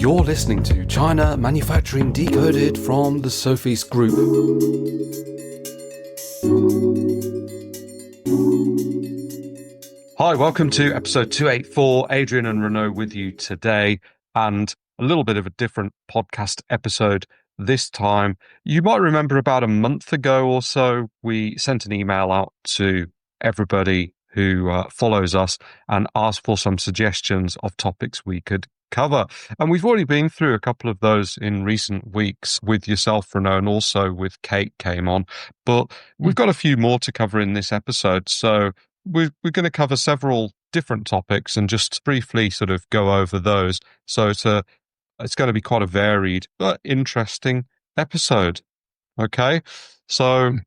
You're listening to China Manufacturing Decoded from the Sofeast Group. Hi, welcome to episode 284. Adrian and Renaud with you today, and a little bit of a different podcast episode this time. You might remember about a month ago or so, we sent an email out to everybody who follows us and asked for some suggestions of topics we could cover. And we've already been through a couple of those in recent weeks with yourself, Renaud, and also with Kate came on. But we've got a few more to cover in this episode. So we're going to cover several different topics and just briefly sort of go over those. So it's going to be quite a varied but interesting episode. Okay. So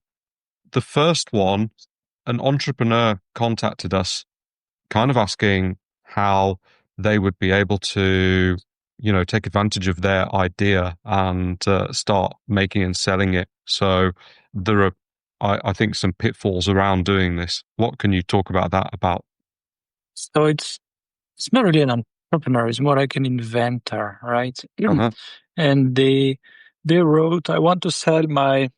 the first one, an entrepreneur contacted us kind of asking how they would be able to, take advantage of their idea and start making and selling it. So there are, I think, some pitfalls around doing this. What can you talk about that about? So it's not really an entrepreneur, it's more like an inventor, right? Uh-huh. And they wrote, I want to sell my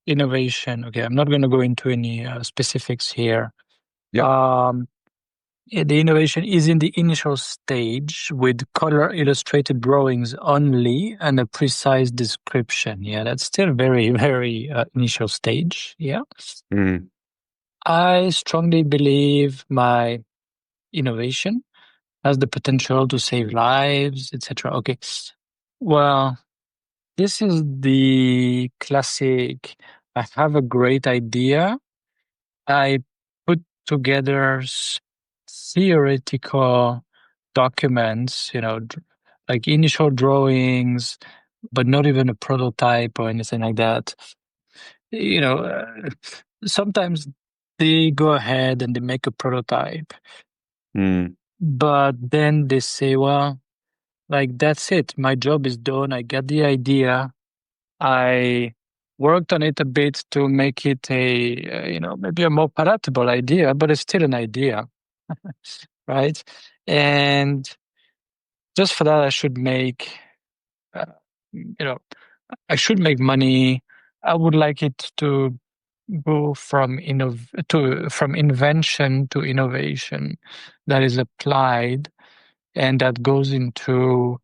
innovation. Okay, I'm not going to go into any specifics here. Yep. The innovation is in the initial stage with color illustrated drawings only and a precise description. Yeah, that's still very, very initial stage. Yeah. Mm. I strongly believe my innovation has the potential to save lives, etc. Okay. Well, this is the classic, I have a great idea. I put together theoretical documents, like initial drawings, but not even a prototype or anything like that. Sometimes they go ahead and they make a prototype, but then they say, well, like, that's it. My job is done. I got the idea. I worked on it a bit to make it maybe a more palatable idea, but it's still an idea. Right? And just for that, I should make, I should make money. I would like it to go from invention to innovation that is applied and that goes into,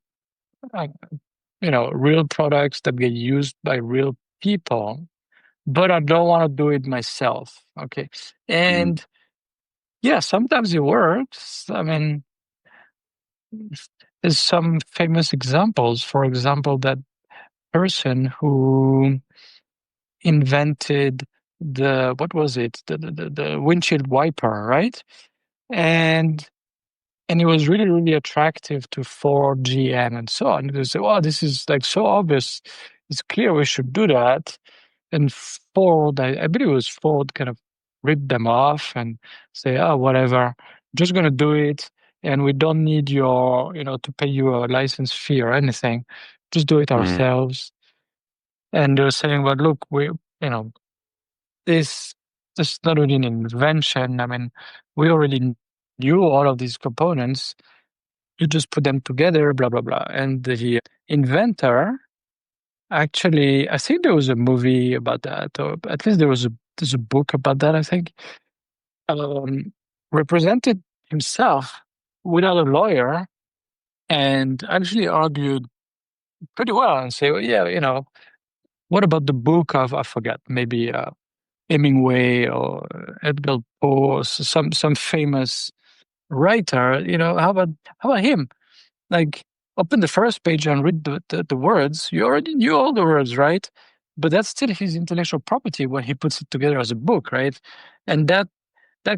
real products that get used by real people. But I don't want to do it myself. Okay. And yeah, sometimes it works. I mean, there's some famous examples. For example, that person who invented what was it? The windshield wiper, right? And it was really, really attractive to Ford, GM, and so on. They say, "Wow, this is like so obvious. It's clear we should do that." And Ford, I believe it was Ford, kind of ripped them off and say, "Oh, whatever, I'm just going to do it. And we don't need to pay you a license fee or anything. Just do it ourselves." And they're saying, "Well, look, this is not really an invention. I mean, we already knew all of these components. You just put them together, blah, blah, blah." And the inventor, actually, I think there was a movie about that, or at least there's a book about that, I think, represented himself without a lawyer and actually argued pretty well and say, "Well, yeah, what about the book of," I forgot, maybe Hemingway or Edgar Poe or some famous writer, how about him? Like, open the first page and read the words. You already knew all the words, right? But that's still his intellectual property when he puts it together as a book, right? And that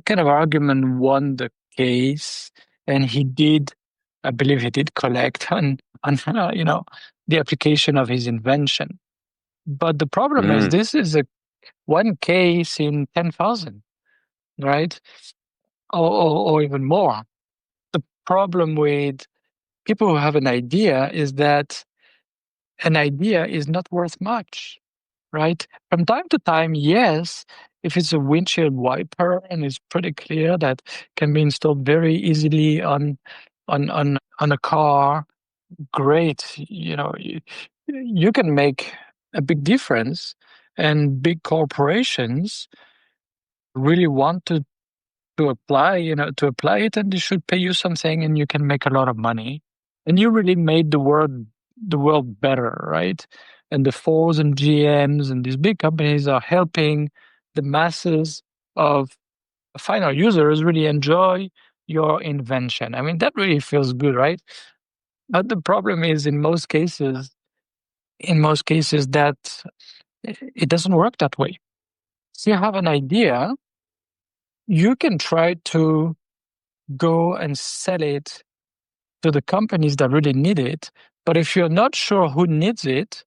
kind of argument won the case, and I believe he did collect on the application of his invention. But the problem is, this is one case in 10,000, right? Or even more. The problem with people who have an idea is that an idea is not worth much, right? From time to time, yes, if it's a windshield wiper and it's pretty clear that can be installed very easily on a car, great. You can make a big difference, and big corporations really want to apply it, and they should pay you something, and you can make a lot of money, and you really made the world better, right? And the Fords and GMs and these big companies are helping the masses of final users really enjoy your invention. I mean, that really feels good, right? But the problem is, in most cases, that it doesn't work that way. So you have an idea, you can try to go and sell it to the companies that really need it. But if you're not sure who needs it,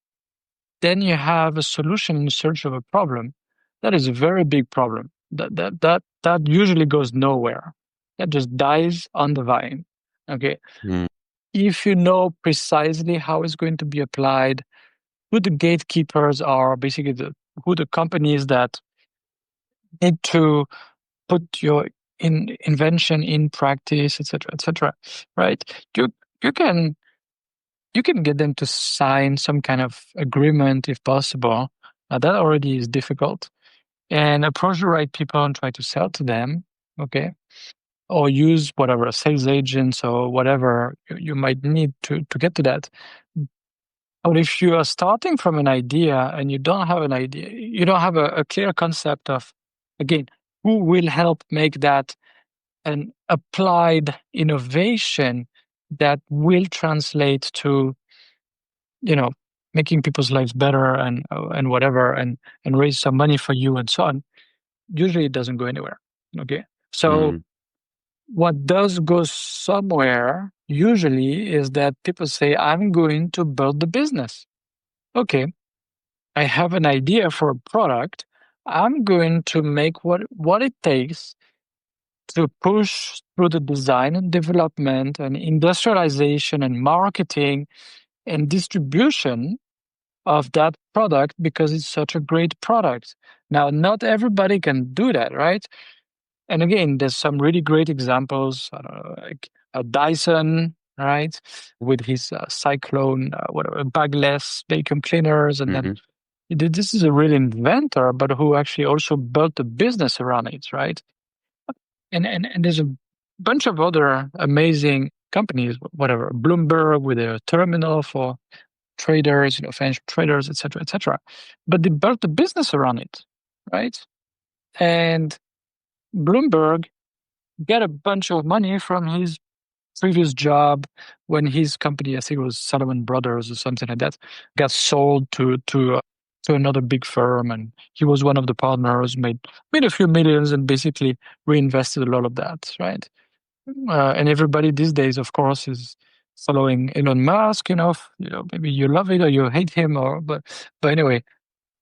then you have a solution in search of a problem. That is a very big problem. That usually goes nowhere. That just dies on the vine. Okay. Mm. If you know precisely how it's going to be applied, who the gatekeepers are, basically who the companies that need to put your invention in practice, etc., right? You you can you can get them to sign some kind of agreement if possible. That already is difficult. And approach the right people and try to sell to them, okay? Or use whatever sales agents or whatever you might need to get to that. But if you are starting from an idea and you don't have an idea, you don't have a clear concept of, again, who will help make that an applied innovation that will translate to, making people's lives better and whatever, and raise some money for you and so on, usually it doesn't go anywhere. Okay. So Mm. what does go somewhere usually is that people say, I'm going to build the business. Okay. I have an idea for a product. I'm going to make what it takes to push through the design and development and industrialization and marketing and distribution of that product because it's such a great product. Now, not everybody can do that, right? And again, there's some really great examples, I don't know, like Dyson, right? With his Cyclone, whatever, bagless vacuum cleaners. And then Hmm. this is a real inventor, but who actually also built a business around it, right? And there's a bunch of other amazing companies, whatever, Bloomberg with a terminal for traders, financial traders, etc., etc. But they built a business around it, right? And Bloomberg get a bunch of money from his previous job when his company, I think it was Salomon Brothers or something like that, got sold to another big firm, and he was one of the partners, made a few millions, and basically reinvested a lot of that, right? And everybody these days, of course, is following Elon Musk. Maybe you love it or you hate him, but anyway,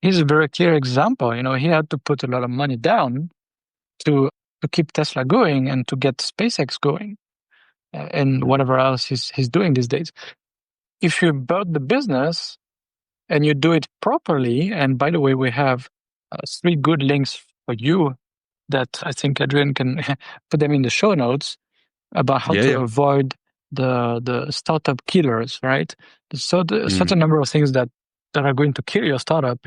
he's a very clear example. He had to put a lot of money down to keep Tesla going and to get SpaceX going, and whatever else he's doing these days. If you build the business and you do it properly, and by the way, we have 3 good links for you that I think Adrian can put them in the show notes about how Yeah, to yeah. avoid the startup killers, right? So such Mm. a number of things that are going to kill your startup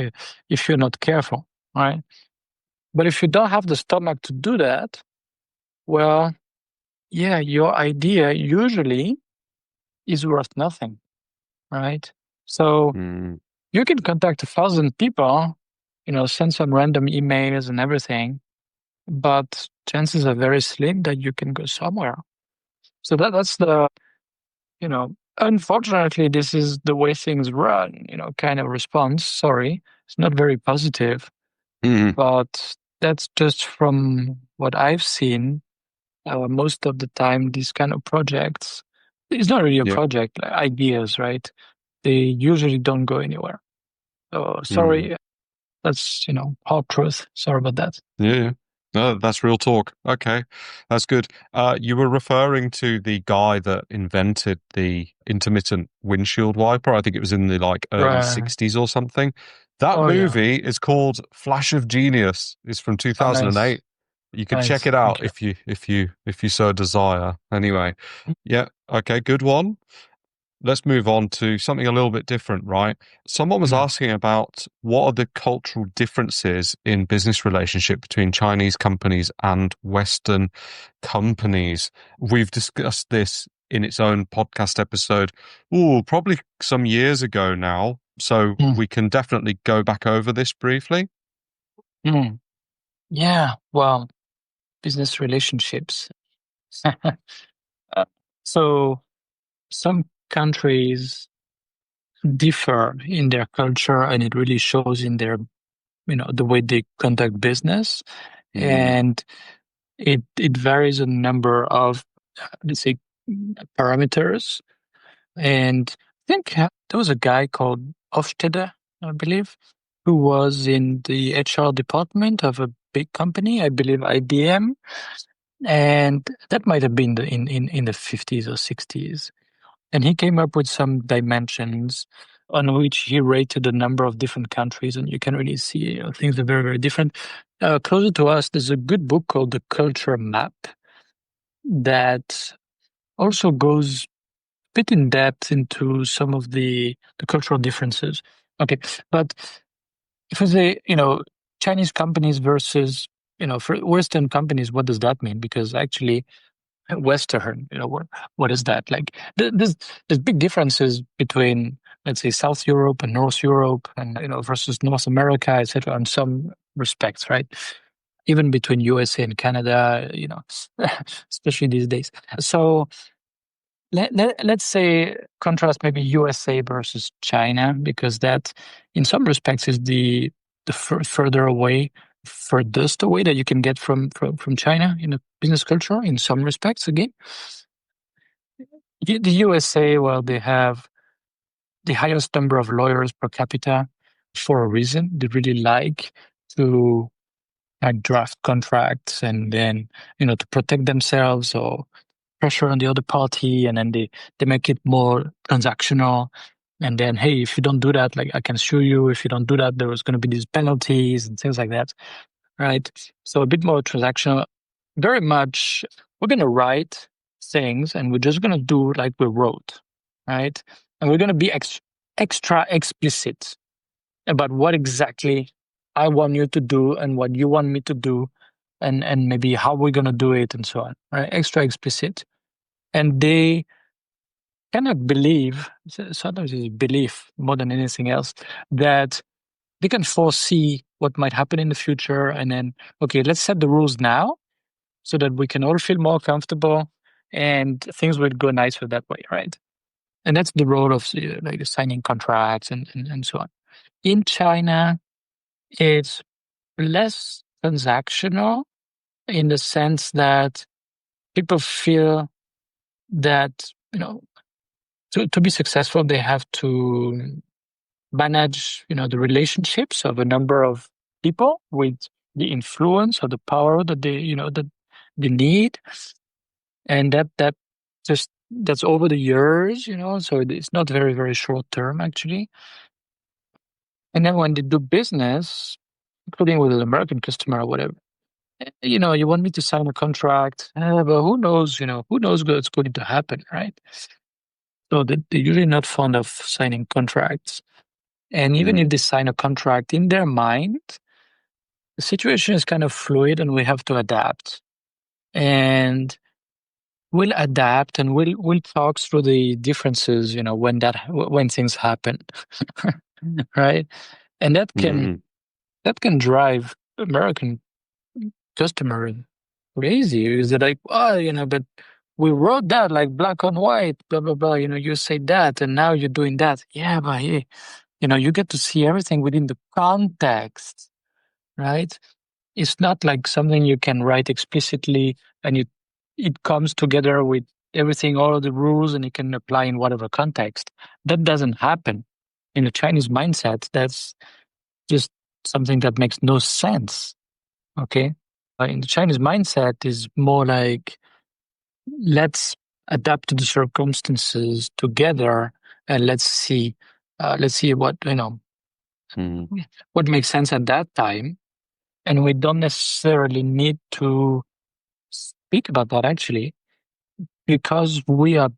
if you're not careful, right? But if you don't have the stomach to do that, well, yeah, your idea usually is worth nothing, right? So Mm. you can contact 1,000 people, send some random emails and everything, but chances are very slim that you can go somewhere. So that's unfortunately, this is the way things run, kind of response. Sorry, it's not very positive, Mm. but that's just from what I've seen. Most of the time, these kind of projects, it's not really a Yeah. project, like ideas, right? They usually don't go anywhere. So Mm. sorry, that's, hard truth. Sorry about that. Yeah, yeah. No, that's real talk. Okay, that's good. You were referring to the guy that invented the intermittent windshield wiper. I think it was in the early Right. 60s or something. That Oh, yeah. movie is called Flash of Genius. It's from Oh, nice. 2008. You could check Nice. it Thank out you. if you so desire. Anyway, yeah. Okay, good one. let's move on to something a little bit different, right? Someone was asking about what are the cultural differences in business relationship between Chinese companies and Western companies. We've discussed this in its own podcast episode, probably some years ago now. So we can definitely go back over this briefly. Yeah, well, business relationships. So some countries differ in their culture, and it really shows in their, the way they conduct business, and it varies a number of, let's say, parameters. And I think there was a guy called Hofstede, I believe, who was in the HR department of a big company, I believe IBM, and that might have been in the 50s or 60s. And he came up with some dimensions on which he rated a number of different countries, and you can really see things are very, very different. Closer to us, there's a good book called The Culture Map that also goes a bit in depth into some of the cultural differences. Okay, but if we say, Chinese companies versus, for Western companies, what does that mean? Because actually, Western, what is that? Like, there's big differences between, let's say, South Europe and North Europe, and versus North America, etc. In some respects, right? Even between USA and Canada, especially these days. So let's say contrast maybe USA versus China, because that, in some respects, is the furthest away that you can get from China in a business culture. In some respects, again, the USA, well, they have the highest number of lawyers per capita for a reason. They really like to draft contracts and then to protect themselves or pressure on the other party, and then they make it more transactional. And then, hey, if you don't do that, like, I can sue you. If you don't do that, there was going to be these penalties and things like that, right? So a bit more transactional. Very much, we're going to write things, and we're just going to do like we wrote, right? And we're going to be extra explicit about what exactly I want you to do and what you want me to do, and maybe how we're going to do it, and so on, right? Extra explicit. And they cannot believe, sometimes it's belief more than anything else, that they can foresee what might happen in the future. And then, okay, let's set the rules now so that we can all feel more comfortable and things will go nicer that way, right? And that's the role of like signing contracts and so on. In China, it's less transactional in the sense that people feel that, to be successful, they have to manage, the relationships of a number of people with the influence or the power that that they need. And that's over the years, so it's not very, very short term, actually. And then when they do business, including with an American customer or whatever, you want me to sign a contract, but who knows, who knows what's going to happen, right? So they're usually not fond of signing contracts. And even if they sign a contract, in their mind, the situation is kind of fluid and we have to adapt. And we'll adapt and we'll talk through the differences, when things happen. Right? And that can drive American customers crazy. Is it like, but we wrote that like black on white, blah, blah, blah. You say that and now you're doing that. Yeah, but hey, you get to see everything within the context, right? It's not like something you can write explicitly and it comes together with everything, all of the rules, and you can apply in whatever context. That doesn't happen. In the Chinese mindset, that's just something that makes no sense. Okay? In the Chinese mindset is more like, let's adapt to the circumstances together and let's see what, what makes sense at that time. And we don't necessarily need to speak about that, actually, because we are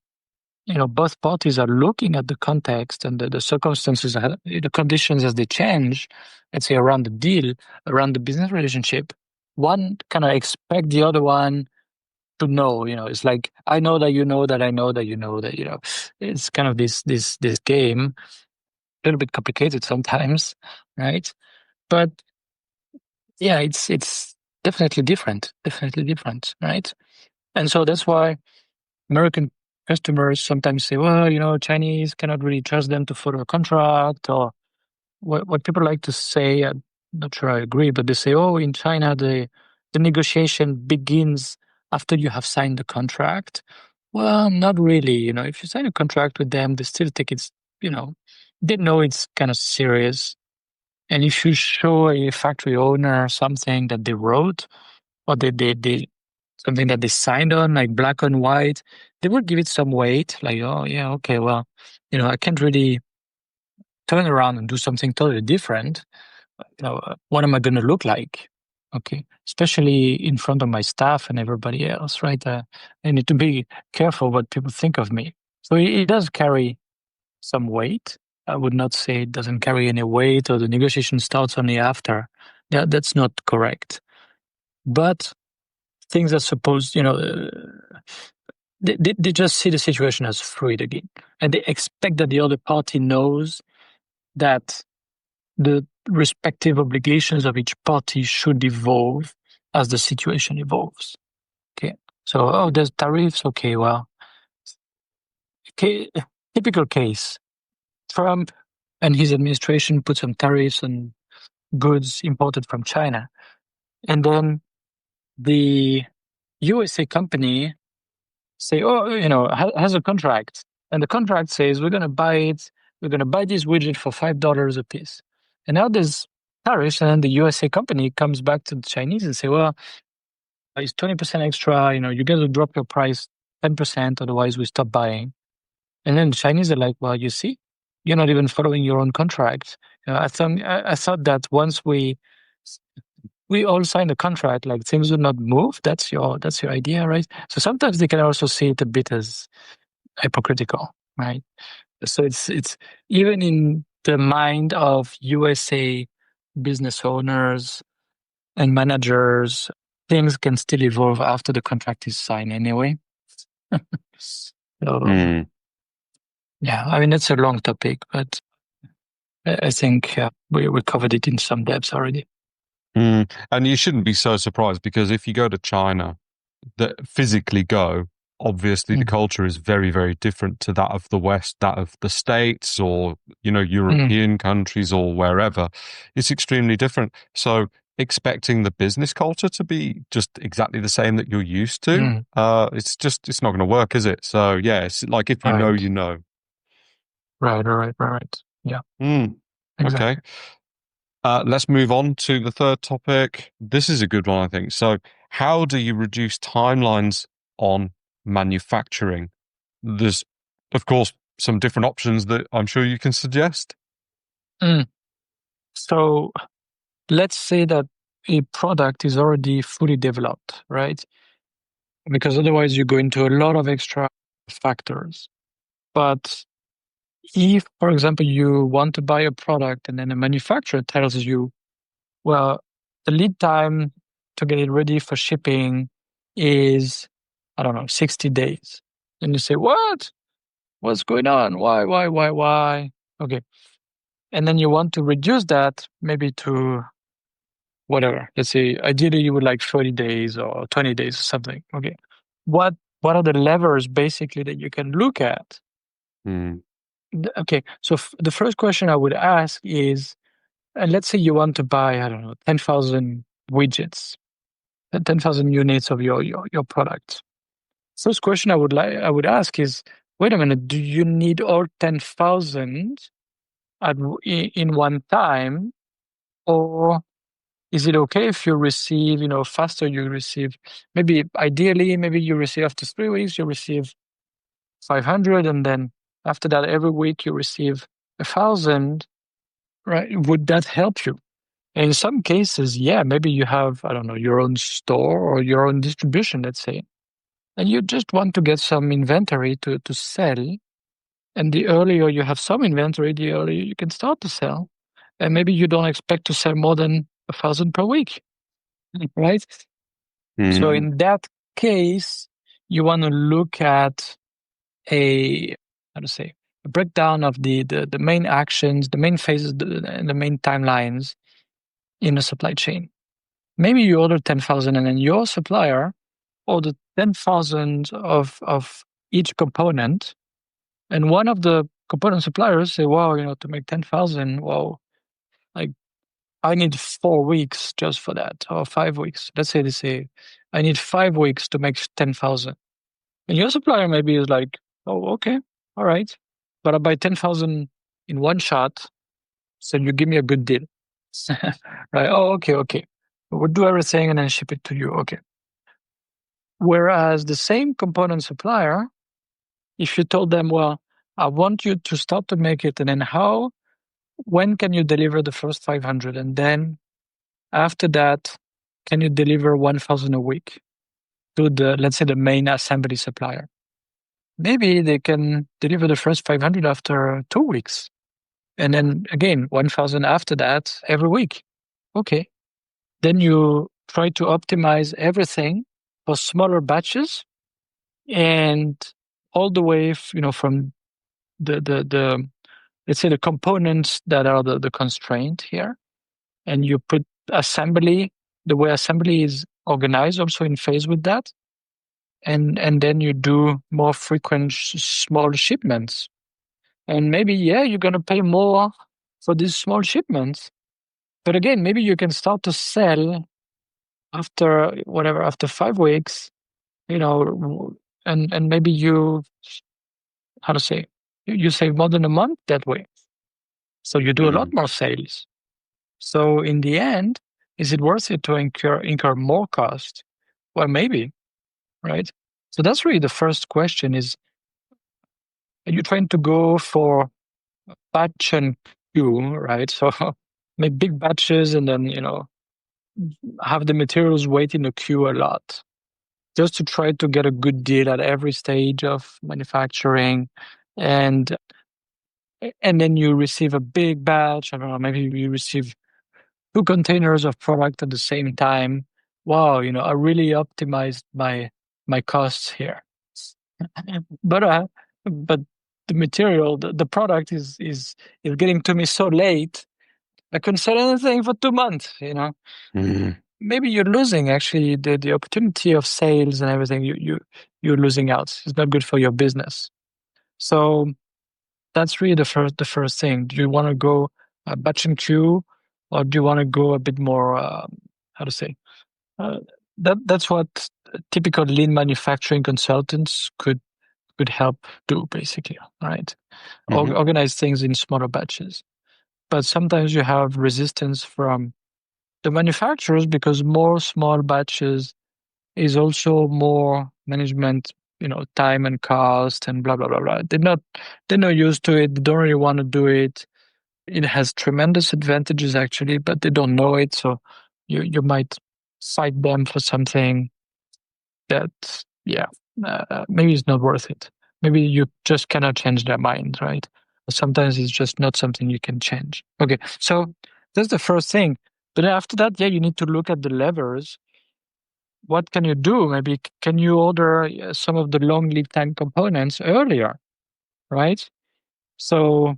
both parties are looking at the context and the circumstances, the conditions as they change, let's say around the deal, around the business relationship, one kind of expect the other one to know, it's like, I know that you know that I know that you know that, it's kind of this game, a little bit complicated sometimes, right? But yeah, it's definitely different, right? And so that's why American customers sometimes say, well, Chinese cannot really trust them to follow a contract, or what people like to say. I'm not sure I agree, but they say, oh, in China, the negotiation begins after you have signed the contract. Well, not really. If you sign a contract with them, they still think they know it's kind of serious. And if you show a factory owner something that they wrote, or they something that they signed on, like black and white, they would give it some weight, like, oh yeah, okay, well, I can't really turn around and do something totally different. What am I going to look like? Okay, especially in front of my staff and everybody else, right? I need to be careful what people think of me. So it does carry some weight. I would not say it doesn't carry any weight, or the negotiation starts only after. That's not correct. But things are supposed, they just see the situation as fluid again, and they expect that the other party knows that the respective obligations of each party should evolve as the situation evolves. Okay, so there's tariffs. Okay, well, okay, typical case: Trump and his administration put some tariffs on goods imported from China, and then the USA company say, has a contract, and the contract says we're going to buy this widget for $5 a piece. And now there's tariffs, and then the USA company comes back to the Chinese and say, well, it's 20% extra, you got to drop your price 10%, otherwise we stop buying. And then the Chinese are like, well, you see, you're not even following your own contract. I thought that once we all signed a contract, like things would not move. That's your idea, right? So sometimes they can also see it a bit as hypocritical, right? So it's even in the mind of USA business owners and managers, things can still evolve after the contract is signed anyway. So yeah, I mean, it's a long topic, but I think we covered it in some depth already. And you shouldn't be so surprised, because if you go to China, obviously the culture is very, very different to that of the West, that of the States, or, European countries, or wherever. It's extremely different. So expecting the business culture to be just exactly the same that you're used to, it's not going to work, is it? So yeah, it's like, if you know, you know. Right. Yeah. Exactly. Okay. Let's move on to the third topic. This is a good one, I think. So, how do you reduce timelines on manufacturing? There's, of course, some different options that I'm sure you can suggest. So, let's say that a product is already fully developed, right? Because otherwise you go into a lot of extra factors. But if, for example, you want to buy a product and then a manufacturer tells you, well, the lead time to get it ready for shipping is, I don't know, 60 days. And you say, what? What's going on? Why? Okay. And then you want to reduce that maybe to whatever. Let's say ideally you would like 30 days or 20 days or something. Okay. What are the levers basically that you can look at? Okay. So the first question I would ask is, and let's say you want to buy, I don't know, 10,000 widgets, 10,000 units of your product. First question I would ask is, wait a minute, do you need all 10,000 in one time, or is it okay if you receive, faster? You receive ideally you receive after 3 weeks, you receive 500, and then after that, every week you receive 1,000. Right? Would that help you? In some cases, yeah, maybe you have, I don't know, your own store or your own distribution, let's say. and you just want to get some inventory to sell. And the earlier you have some inventory, the earlier you can start to sell. And maybe you don't expect to sell more than 1,000 per week, right? So in that case, you want to look at a breakdown of the main actions, the main phases, and the main timelines in a supply chain. Maybe you order 10,000 and then your supplier ordered 10,000 of each component. And one of the component suppliers say, wow, to make 10,000, wow, like I need 4 weeks just for that, or 5 weeks. Let's say they say, I need 5 weeks to make 10,000. And your supplier maybe is like, oh, okay, all right. But I buy 10,000 in one shot, so you give me a good deal. Right? Oh, okay. We'll do everything and then ship it to you. Okay. Whereas the same component supplier, if you told them, well, I want you to start to make it, and then when can you deliver the first 500? And then after that, can you deliver 1,000 a week to let's say, the main assembly supplier? Maybe they can deliver the first 500 after 2 weeks. And then again, 1,000 after that every week. Okay. Then you try to optimize everything for smaller batches, and all the way, from the let's say the components that are the constraint here, and you put assembly, the way assembly is organized, also in phase with that, and then you do more frequent small shipments, and maybe you're gonna pay more for these small shipments, but again, maybe you can start to sell after 5 weeks, and maybe you you save more than a month that way. So you do a lot more sales. So in the end, is it worth it to incur more cost? Well, maybe, right? So that's really the first question: are you trying to go for batch and queue, right? So make big batches and then, have the materials wait in the queue a lot, just to try to get a good deal at every stage of manufacturing, and then you receive a big batch. I don't know, maybe you receive 2 containers of product at the same time. Wow, I really optimized my costs here. But the material, the product is getting to me so late, I couldn't sell anything for 2 months, Maybe you're losing actually the opportunity of sales and everything. You're losing out. It's not good for your business. So that's really the first thing. Do you want to go batch and queue, or do you want to go a bit more that's what typical lean manufacturing consultants could help do, basically, right? Organize things in smaller batches. But sometimes you have resistance from the manufacturers, because more small batches is also more management, time and cost and blah, blah, blah, blah. They're not used to it. They don't really want to do it. It has tremendous advantages, actually, but they don't know it. So you might fight them for something that, maybe it's not worth it. Maybe you just cannot change their mind, right? Sometimes it's just not something you can change. Okay, so that's the first thing. But after that, you need to look at the levers. What can you do? Maybe can you order some of the long lead time components earlier, right? So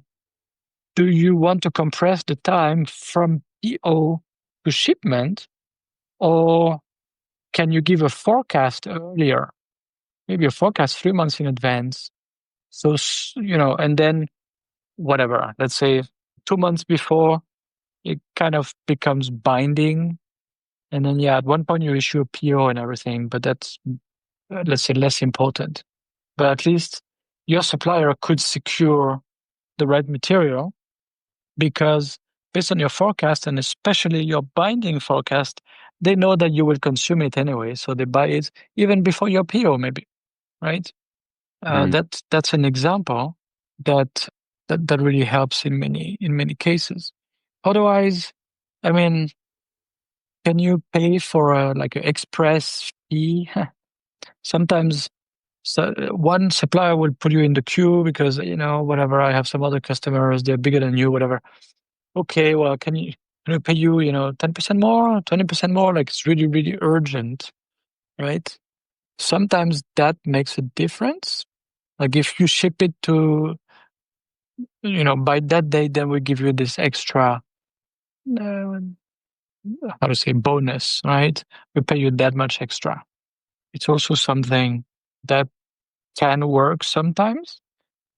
do you want to compress the time from PO to shipment, or can you give a forecast earlier? Maybe a forecast 3 months in advance. So, and then whatever, let's say 2 months before, it kind of becomes binding. And then, at one point you issue a PO and everything, but that's, let's say, less important. But at least your supplier could secure the right material, because based on your forecast, and especially your binding forecast, they know that you will consume it anyway. So they buy it even before your PO, maybe, right? That's an example that really helps in many cases. Otherwise, I mean, can you pay for like an express fee Sometimes one supplier will put you in the queue because, whatever, I have some other customers, they're bigger than you, whatever. Okay, well, can we pay you, 10% more, 20% more? Like it's really, really urgent, right? Sometimes that makes a difference. Like if you ship it to, by that date, then we give you this extra, uh, how to say, bonus, right? We pay you that much extra. It's also something that can work sometimes.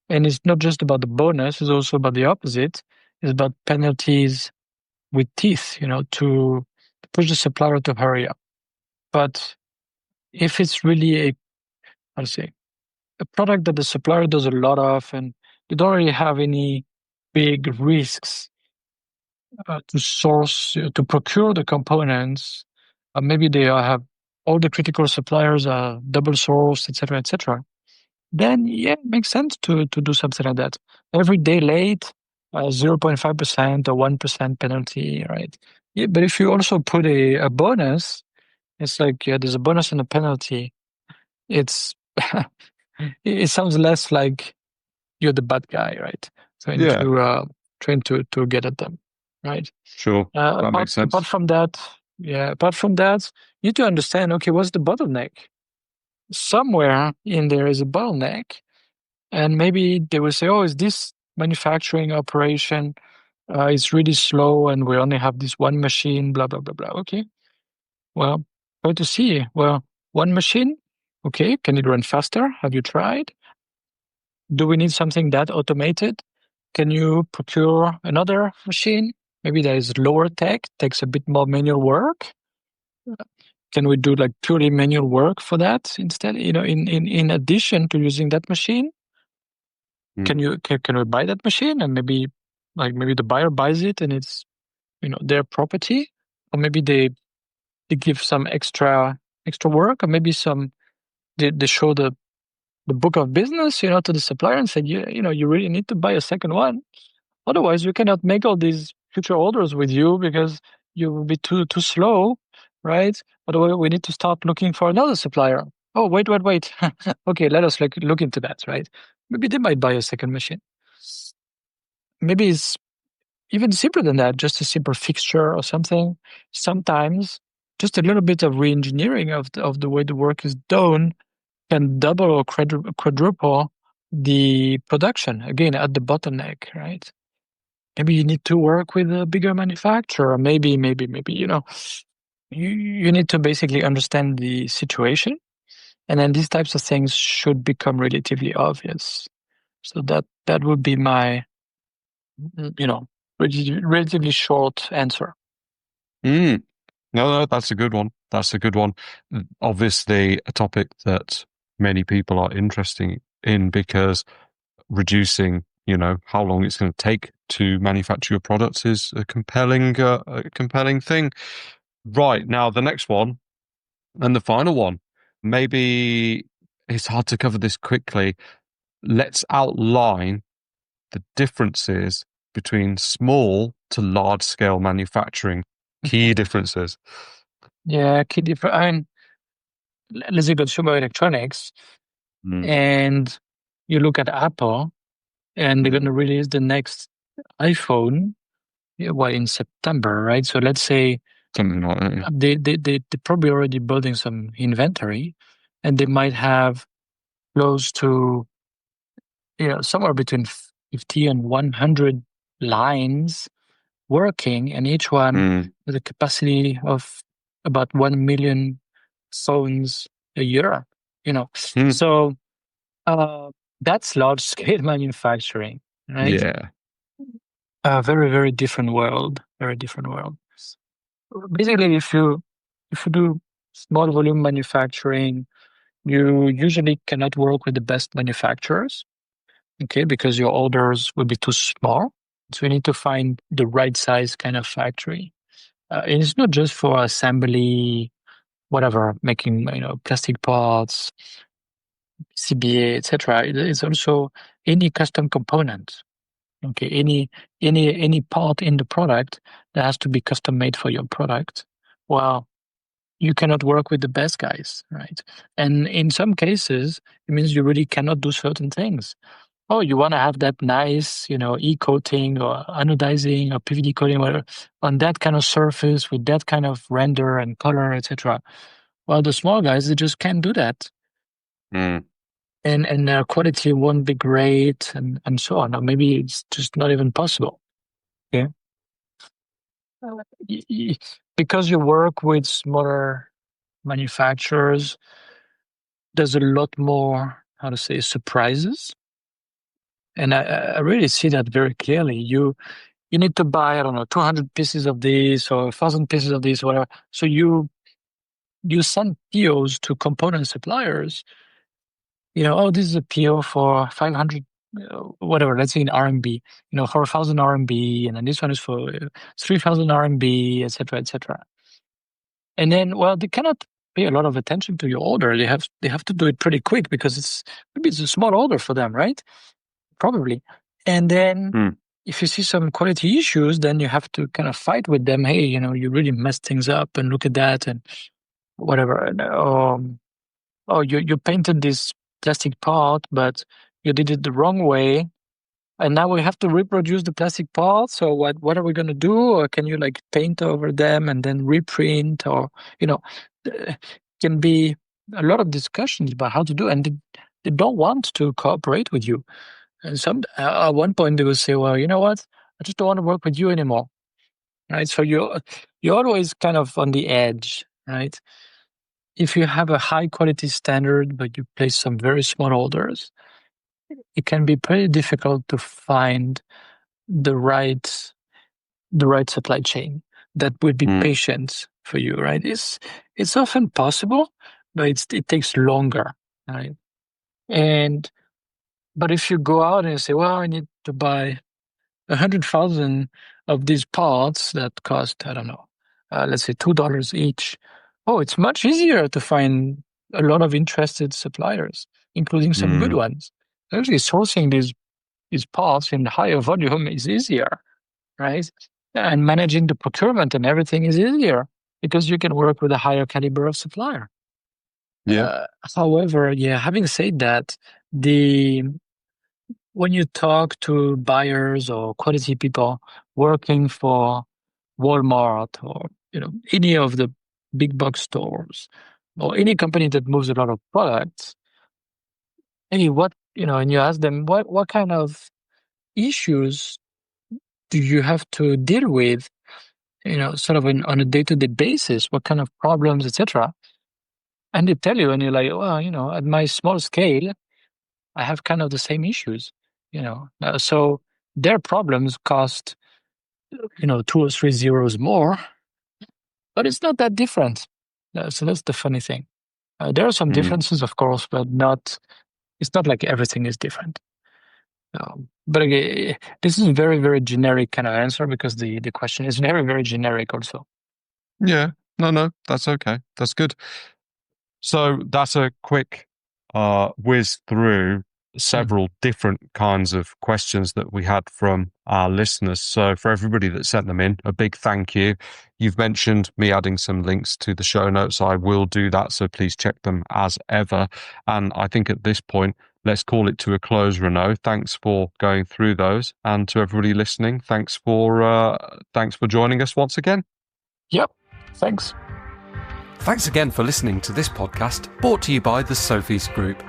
And it's not just about the bonus, it's also about the opposite. It's about penalties with teeth, to push the supplier to hurry up. But if it's really how to say, a product that the supplier does a lot of and they don't really have any big risks to procure the components, maybe they have all the critical suppliers are double sourced, etc., then yeah, it makes sense to do something like that. Every day late, 0.5% or 1% penalty, right? Yeah, but if you also put a bonus, it's like, yeah, there's a bonus and a penalty. It's it sounds less like you're the bad guy, right? Yeah, Trying to get at them, right? sure. That makes sense. Apart from that, you need to understand, okay, what's the bottleneck? Somewhere in there is a bottleneck, and maybe they will say, oh, is this manufacturing operation is really slow and we only have this one machine, blah, blah, blah, blah. Okay, well, try to see, well, one machine, okay, can it run faster? Have you tried? Do we need something that automated? Can you procure another machine? Maybe that is lower tech, takes a bit more manual work. Can we do like purely manual work for that instead? In addition to using that machine, can we buy that machine and maybe the buyer buys it and it's their property, or maybe they give some extra work, or maybe they show the book of business to the supplier and say, you really need to buy a second one. Otherwise, we cannot make all these future orders with you because you will be too slow, right? Otherwise, we need to start looking for another supplier. Oh, wait. Okay, let us look into that, right? Maybe they might buy a second machine. Maybe it's even simpler than that, just a simple fixture or something. Sometimes just a little bit of re-engineering of the way the work is done can double or quadruple the production, again, at the bottleneck, right? Maybe you need to work with a bigger manufacturer. Maybe, you need to basically understand the situation. And then these types of things should become relatively obvious. So that would be my, relatively short answer. No, that's a good one. That's a good one. Obviously, a topic that many people are interested in because reducing, how long it's going to take to manufacture your products is a compelling thing. Right, now, the next one and the final one, maybe it's hard to cover this quickly. Let's outline the differences between small to large scale manufacturing. Key differences. Yeah, key difference. I mean, let's say consumer electronics, and you look at Apple, and they're going to release the next iPhone, in September, right? So let's say Something like that. Yeah. They're probably already building some inventory, and they might have close to somewhere between 50 and 100 lines working, and each one with a capacity of about 1 million phones a year. So that's large scale manufacturing, right? Yeah. A very, very different world. Very different world. Basically, if you do small volume manufacturing, you usually cannot work with the best manufacturers, okay, because your orders will be too small. So you need to find the right size kind of factory. And it's not just for assembly, whatever, making plastic parts, CBA, etc. It's also any custom component. Okay, any part in the product that has to be custom made for your product. Well, you cannot work with the best guys, right? And in some cases, it means you really cannot do certain things. Oh, you want to have that nice, e-coating or anodizing or PVD coating, whatever, on that kind of surface with that kind of render and color, etc. Well, the small guys, they just can't do that. Mm. And their quality won't be great and so on. Or maybe it's just not even possible. Yeah. Because you work with smaller manufacturers, there's a lot more, surprises. And I really see that very clearly. You need to buy, I don't know, 200 pieces of this or 1,000 pieces of this, whatever. So you send POs to component suppliers. This is a PO for 500, whatever, let's say in RMB, for 1,000 RMB, and then this one is for 3,000 RMB, etc., etc. And then, well, they cannot pay a lot of attention to your order. They have to do it pretty quick because maybe it's a small order for them, right? Probably. And then if you see some quality issues, then you have to kind of fight with them. Hey, you really messed things up, and look at that, and whatever. And, you painted this plastic part, but you did it the wrong way, and now we have to reproduce the plastic part. So what are we going to do? Or can you paint over them and then reprint? Or can be a lot of discussions about how to do, and they don't want to cooperate with you. And at one point they will say, well, you know what? I just don't want to work with you anymore, right? So you're always kind of on the edge, right? If you have a high quality standard, but you place some very small orders, it can be pretty difficult to find the right supply chain that would be patient for you, right? It's often possible, but it takes longer, right? But if you go out and say, well, I need to buy 100,000 of these parts that cost, I don't know, let's say $2 each. Oh, it's much easier to find a lot of interested suppliers, including some good ones. Actually, sourcing these parts in higher volume is easier, right? And managing the procurement and everything is easier because you can work with a higher caliber of supplier. Yeah. However, having said that, when you talk to buyers or quality people working for Walmart or any of the big box stores or any company that moves a lot of products, and you ask them what kind of issues do you have to deal with, sort of on a day-to-day basis, what kind of problems, etc. And they tell you, and you're like, well, at my small scale, I have kind of the same issues, so their problems cost, 2 or 3 zeros more, but it's not that different. So that's the funny thing. There are some differences, of course, but it's not like everything is different. But again, this is a very, very generic kind of answer because the question is very, very generic also. Yeah, no, that's okay. That's good. So that's a quick whiz through several different kinds of questions that we had from our listeners. So for everybody that sent them in, a big thank you. You've mentioned me adding some links to the show notes. I will do that, so please check them as ever. And I think at this point, let's call it to a close, Renaud. Thanks for going through those. And to everybody listening, thanks for joining us once again. Yep, thanks. Thanks again for listening to this podcast brought to you by the Sofeast Group.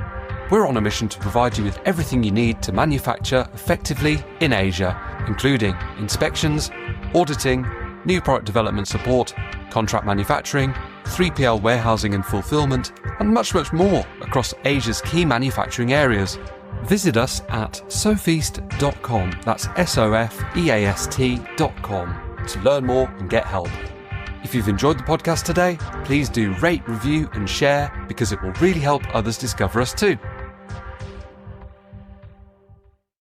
We're on a mission to provide you with everything you need to manufacture effectively in Asia, including inspections, auditing, new product development support, contract manufacturing, 3PL warehousing and fulfillment, and much, much more across Asia's key manufacturing areas. Visit us at sofeast.com, that's SOFEAST.com, to learn more and get help. If you've enjoyed the podcast today, please do rate, review, and share because it will really help others discover us too.